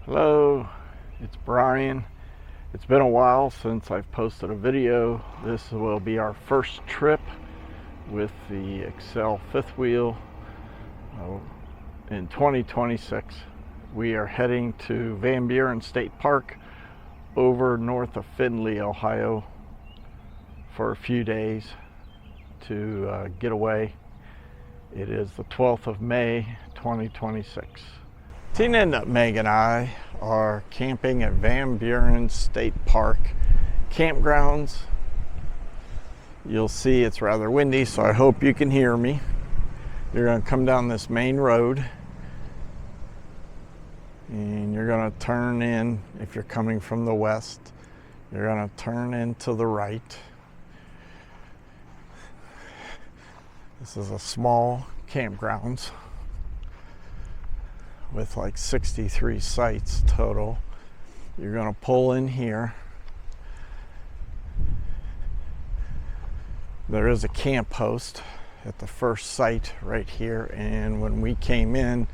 Hello, it's Brian. It's been a while since I've posted a video. This will be our first trip with the Excel fifth wheel in 2026. We are heading to Buren State Park over north of Findlay, Ohio for a few days to get away. It is the 12th of May 2026. Tina and Meg and I are camping at Buren State Park campgrounds. You'll see it's rather windy, so I hope you can hear me. You're going to come down this main road and you're going to turn in. If you're coming from the west, you're going to turn in to the right. This is a small campgrounds with like 63 sites total. You're going to pull in here. There is a camp host at the first site right here, and when we came in,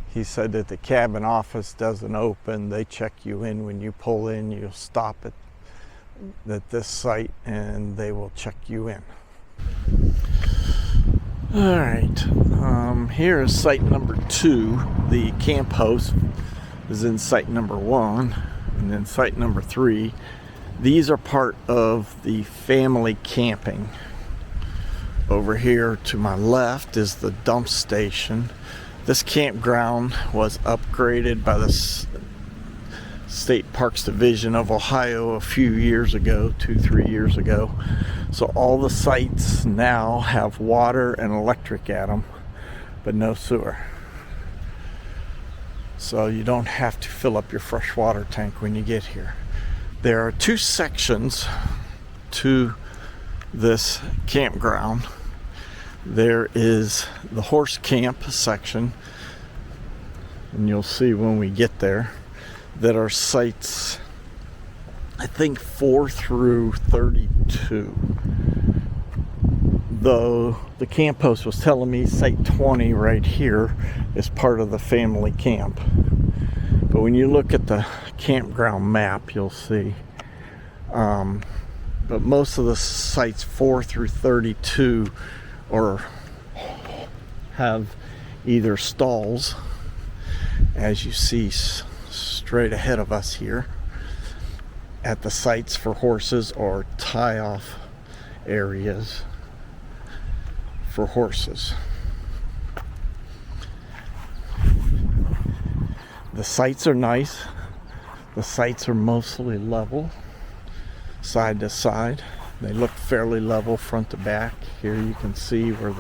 he said that the cabin office doesn't open. They check you in when you pull in. You'll stop at this site and they will check you in. All right, here is site number 2. The camp host is in site number 1, and then site number 3. These are part of the family camping. Over here to my left is the dump station. This campground was upgraded by the State Parks Division of Ohio a few years ago, 2-3 years ago. So all the sites now have water and electric at them, but no sewer. So you don't have to fill up your fresh water tank when you get here. There are 2 sections to this campground. There is the horse camp section, and you'll see when we get there that are sites, I think 4 through 32. Though the camp host was telling me site 20 right here is part of the family camp. But when you look at the campground map, you'll see. But most of the sites 4 through 32 have either stalls, as you see straight ahead of us here, at the sites for horses, or tie-off areas for horses. The sites are nice. The sites are mostly level, side to side. They look fairly level front to back. Here you can see where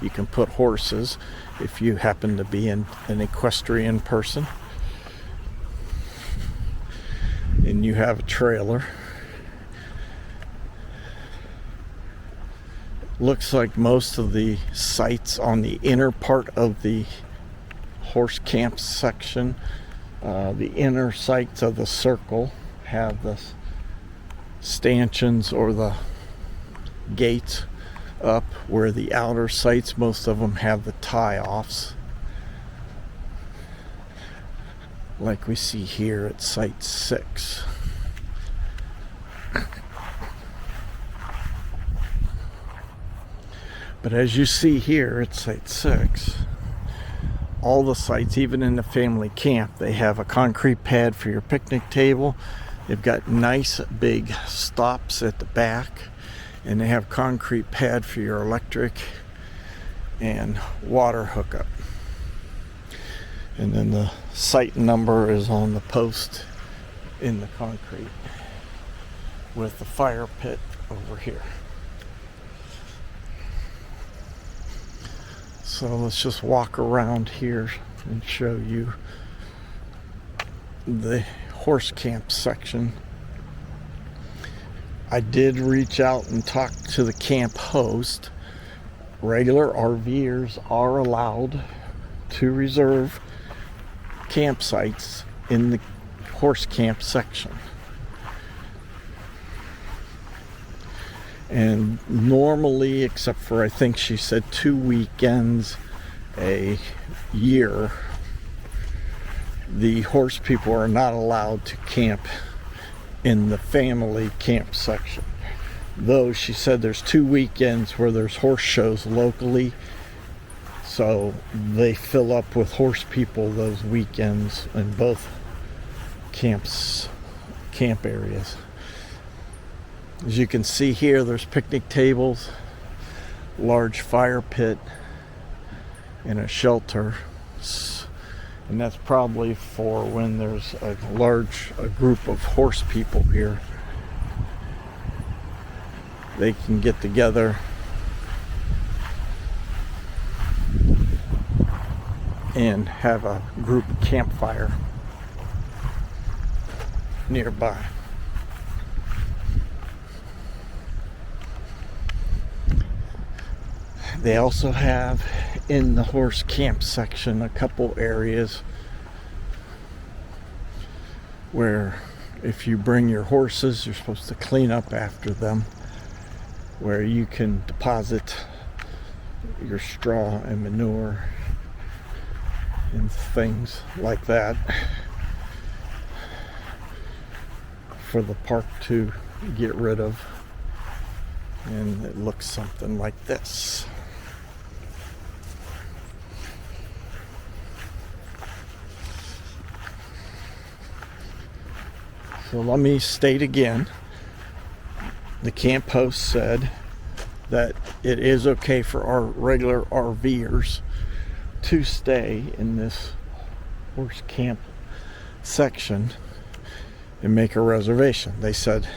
you can put horses if you happen to be an equestrian person. And you have a trailer. Looks like most of the sites on the inner part of the horse camp section, the inner sites of the circle, have the stanchions or the gates up, where the outer sites, most of them have the tie-offs, like we see here at site 6. But as you see here at site 6, all the sites, even in the family camp, they have a concrete pad for your picnic table. They've got nice big stops at the back, and they have concrete pad for your electric and water hookup. And then the site number is on the post in the concrete, with the fire pit over here. So let's just walk around here and show you the horse camp section. I did reach out and talk to the camp host. Regular RVers are allowed to reserve campsites in the horse camp section. And normally, except for I think she said 2 weekends a year, the horse people are not allowed to camp in the family camp section. Though she said there's 2 weekends where there's horse shows locally, so they fill up with horse people those weekends in both camp areas. As you can see here, there's picnic tables, large fire pit, and a shelter. And that's probably for when there's a group of horse people here. They can get together and have a group campfire nearby. They also have in the horse camp section a couple areas where if you bring your horses, you're supposed to clean up after them, where you can deposit your straw and manure and things like that for the park to get rid of. And it looks something like this. So let me state again, the camp host said that it is okay for our regular RVers to stay in this horse camp section and make a reservation. They said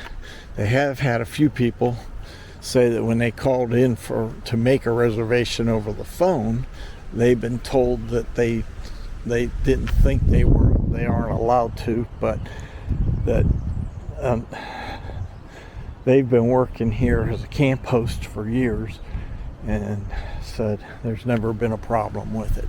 they have had a few people say that when they called in to make a reservation over the phone, they've been told that they didn't think they aren't allowed to, but that they've been working here as a camp host for years and said there's never been a problem with it.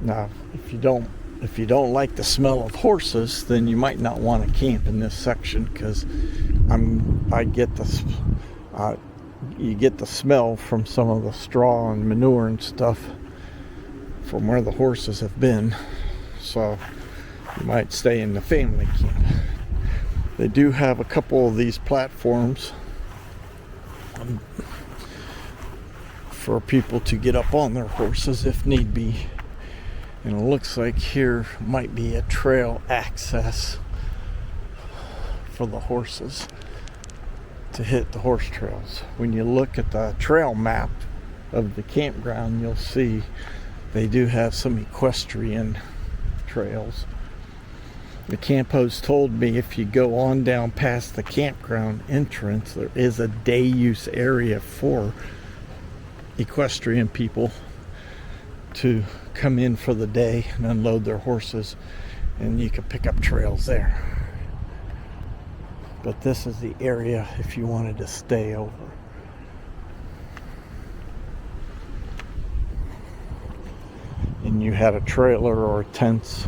Now, if you don't like the smell of horses, then you might not want to camp in this section, because you get the smell from some of the straw and manure and stuff from where the horses have been. So you might stay in the family camp. They do have a couple of these platforms for people to get up on their horses if need be. And it looks like here might be a trail access for the horses to hit the horse trails. When you look at the trail map of the campground, you'll see they do have some equestrian trails. The camp host told me if you go on down past the campground entrance, there is a day use area for equestrian people to come in for the day and unload their horses, and you can pick up trails there. But this is the area if you wanted to stay over. And you had a trailer or tents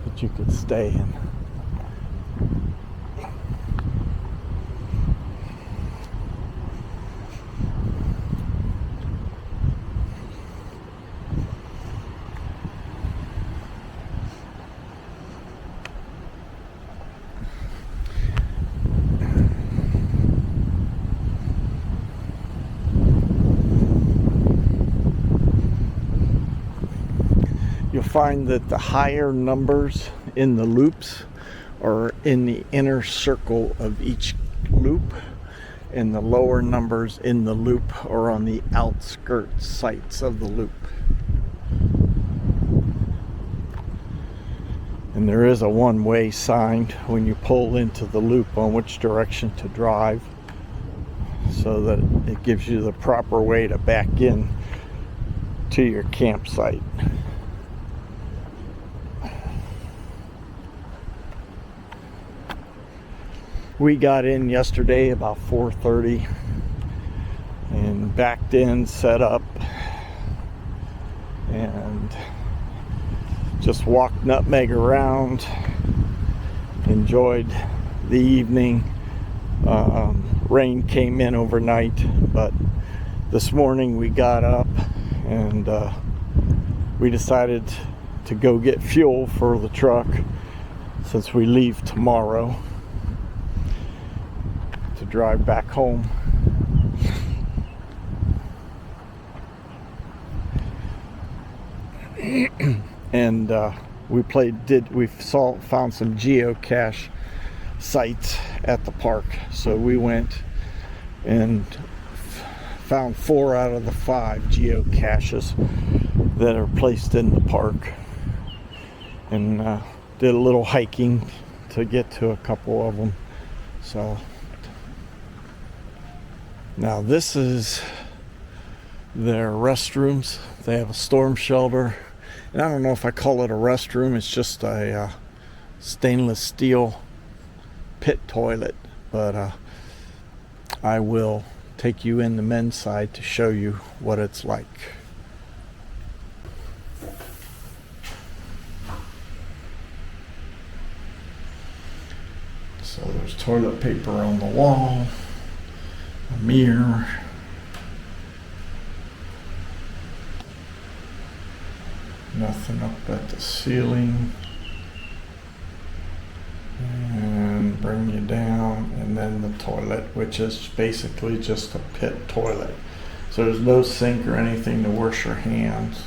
that you could stay in. You'll find that the higher numbers in the loops are in the inner circle of each loop, and the lower numbers in the loop are on the outskirts sites of the loop. And there is a one-way sign when you pull into the loop on which direction to drive, so that it gives you the proper way to back in to your campsite. We got in yesterday about 4:30 and backed in, set up, and just walked Nutmeg around, enjoyed the evening. Rain came in overnight, but this morning we got up and we decided to go get fuel for the truck since we leave tomorrow to drive back home. And we found some geocache sites at the park, so we went and found 4 out of the 5 geocaches that are placed in the park, and did a little hiking to get to a couple of them. So now this is their restrooms. They have a storm shelter, and I don't know if I call it a restroom. It's just a stainless steel pit toilet, but I will take you in the men's side to show you what it's like. So there's toilet paper on the wall, a mirror, nothing up at the ceiling, and bring you down, and then the toilet, which is basically just a pit toilet. So there's no sink or anything to wash your hands.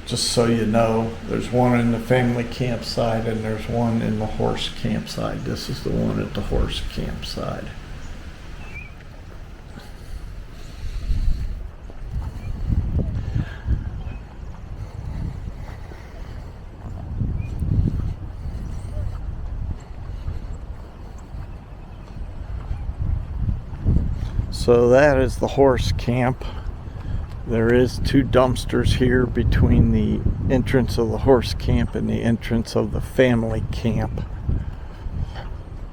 Just so you know, there's one in the family campsite and there's one in the horse campsite. This is the one at the horse campsite. So that is the horse camp. There is 2 dumpsters here between the entrance of the horse camp and the entrance of the family camp.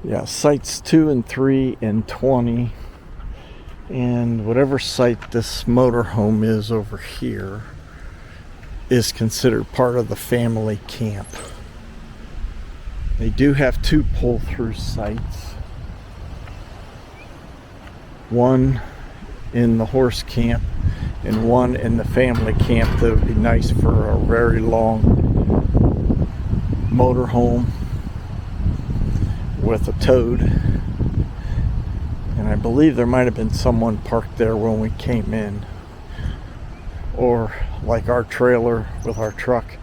Yeah, sites 2 and 3 and 20. And whatever site this motorhome is over here is considered part of the family camp. They do have 2 pull-through sites. One in the horse camp and one in the family camp that would be nice for a very long motorhome with a toad. And I believe there might have been someone parked there when we came in, or like our trailer with our truck,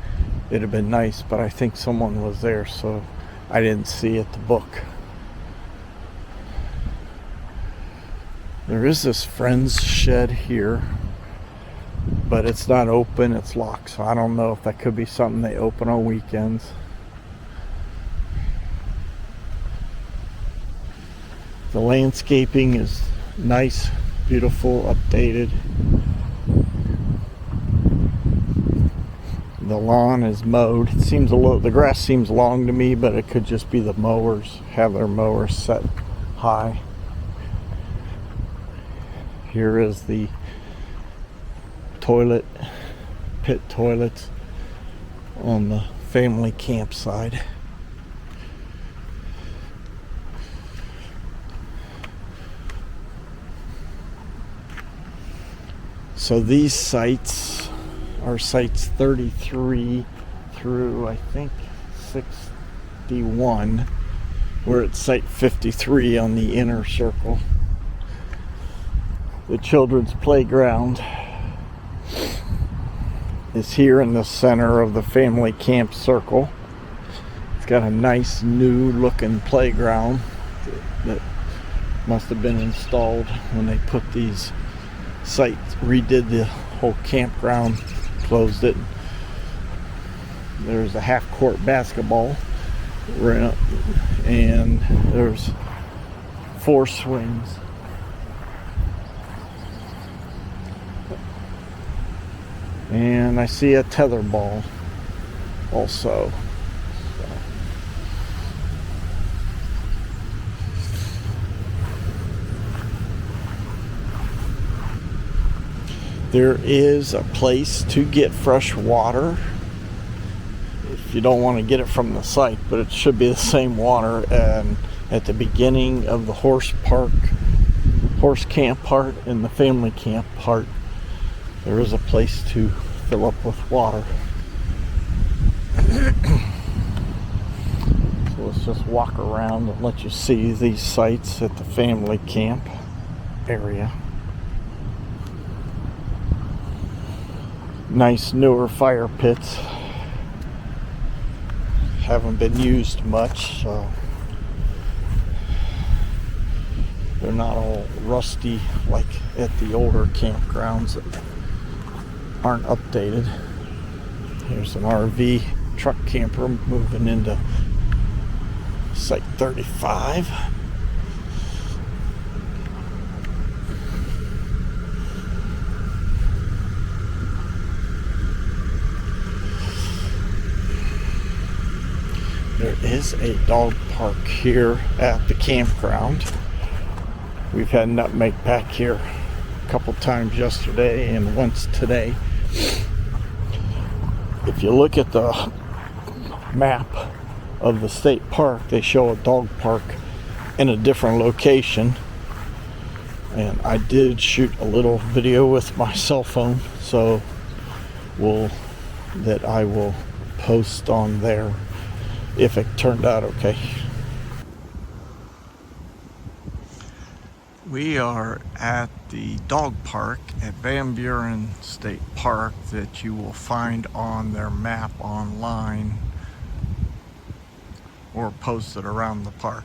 it'd have been nice, but I think someone was there, so I didn't see at the book. There is this friend's shed here, but it's not open, it's locked, so I don't know if that could be something they open on weekends. The landscaping is nice, beautiful, updated. The lawn is mowed. It seems the grass seems long to me, but it could just be the mowers, have their mowers set high. Here is the pit toilets on the family campsite. So these sites are sites 33 through, I think, 61. We're at site 53 on the inner circle. The children's playground is here in the center of the family camp circle. It's got a nice new looking playground that must have been installed when they put these sites, redid the whole campground, closed it. There's a half-court basketball and there's 4 swings. And I see a tetherball also. There is a place to get fresh water if you don't want to get it from the site, but it should be the same water. And at the beginning of the horse camp part and the family camp part, there is a place to fill up with water. So let's just walk around and let you see these sites at the family camp area. Nice newer fire pits. Haven't been used much, so they're not all rusty like at the older campgrounds that aren't updated. Here's an RV truck camper moving into Site 35. There is a dog park here at the campground. We've had Nutmeg back here a couple times yesterday and once today. If you look at the map of the state park, they show a dog park in a different location. And I did shoot a little video with my cell phone, so I will post on there if it turned out okay. We are at the dog park at Van Buren State Park that you will find on their map online or posted around the park.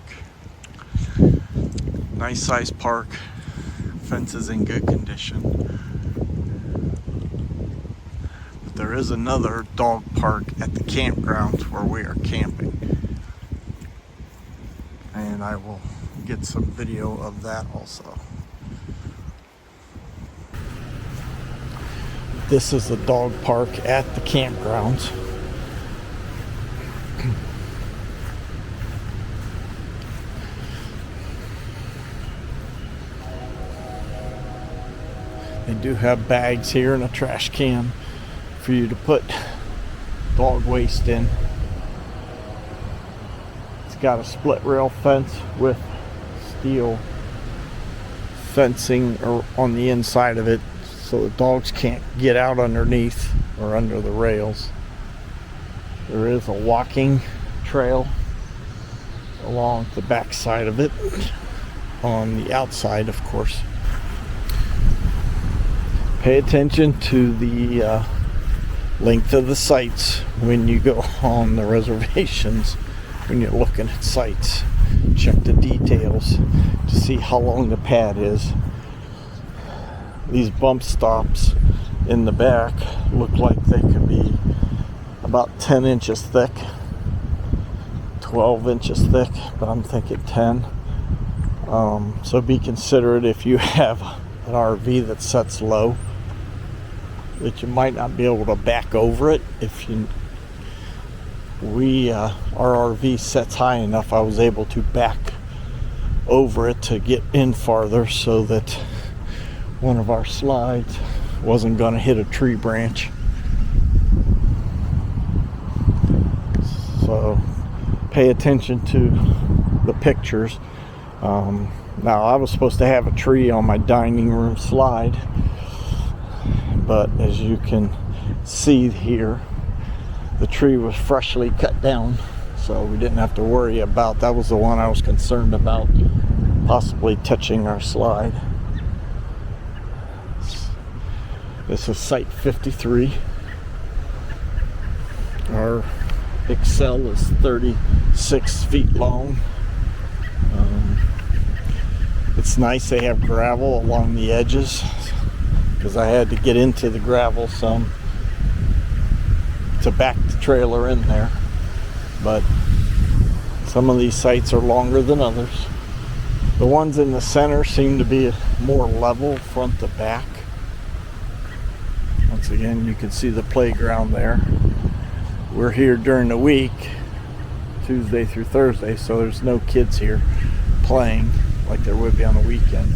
Nice sized park, fences in good condition. But there is another dog park at the campgrounds where we are camping, and I will get some video of that also. This is the dog park at the campgrounds. They do have bags here and a trash can for you to put dog waste in. It's got a split rail fence with steel fencing on the inside of it so the dogs can't get out underneath or under the rails. There is a walking trail along the back side of it, on the outside of course. Pay attention to the length of the sites when you go on the reservations, when you're looking at sites. Check the details to see how long the pad is. These bump stops in the back look like they could be about 10 inches thick, 12 inches thick, but I'm thinking 10. So be considerate if you have an RV that sets low, that you might not be able to back over it. Our RV sets high enough, I was able to back over it to get in farther so that one of our slides wasn't going to hit a tree branch. So pay attention to the pictures. Now I was supposed to have a tree on my dining room slide, but as you can see here, the tree was freshly cut down, so we didn't have to worry about that. Was the one I was concerned about possibly touching our slide. This is Site 53. Our Excel is 36 feet long. It's nice they have gravel along the edges, because I had to get into the gravel some to back the trailer in there. But some of these sites are longer than others. The ones in the center seem to be more level front to back. Once again, you can see the playground there. We're here during the week, Tuesday through Thursday, so there's no kids here playing like there would be on the weekend.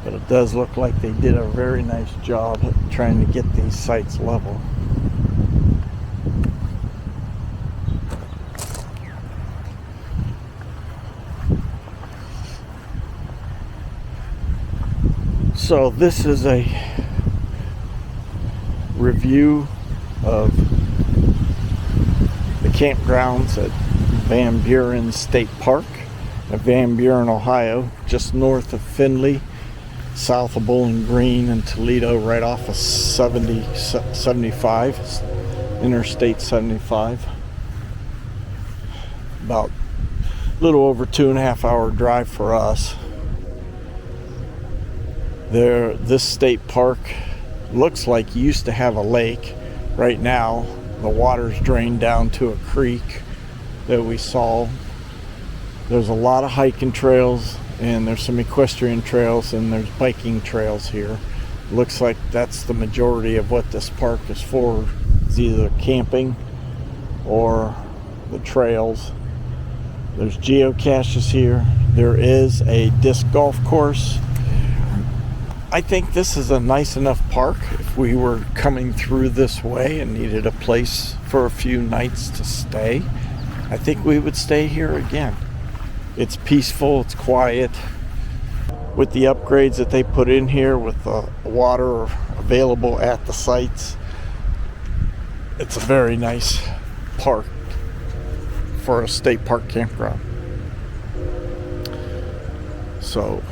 But a does look like they did a very nice job at trying to get these sites level. So this is a review of the campgrounds at Buren State Park at Van Buren, Ohio, just north of Findlay, south of Bowling Green and Toledo, right off of 75, Interstate 75. About a little over 2.5 hour drive for us. This state park looks like it used to have a lake. Right now, the water's drained down to a creek that we saw. There's a lot of hiking trails, and there's some equestrian trails, and there's biking trails here. Looks like that's the majority of what this park is for. It's either camping or the trails. There's geocaches here. There is a disc golf course. I think this is a nice enough park. If we were coming through this way and needed a place for a few nights to stay, I think we would stay here again. It's peaceful, it's quiet. With the upgrades that they put in here, with the water available at the sites, it's a very nice park for a state park campground. So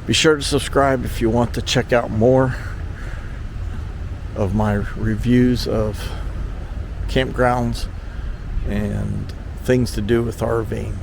be sure to subscribe if you want to check out more of my reviews of campgrounds and things to do with RVing.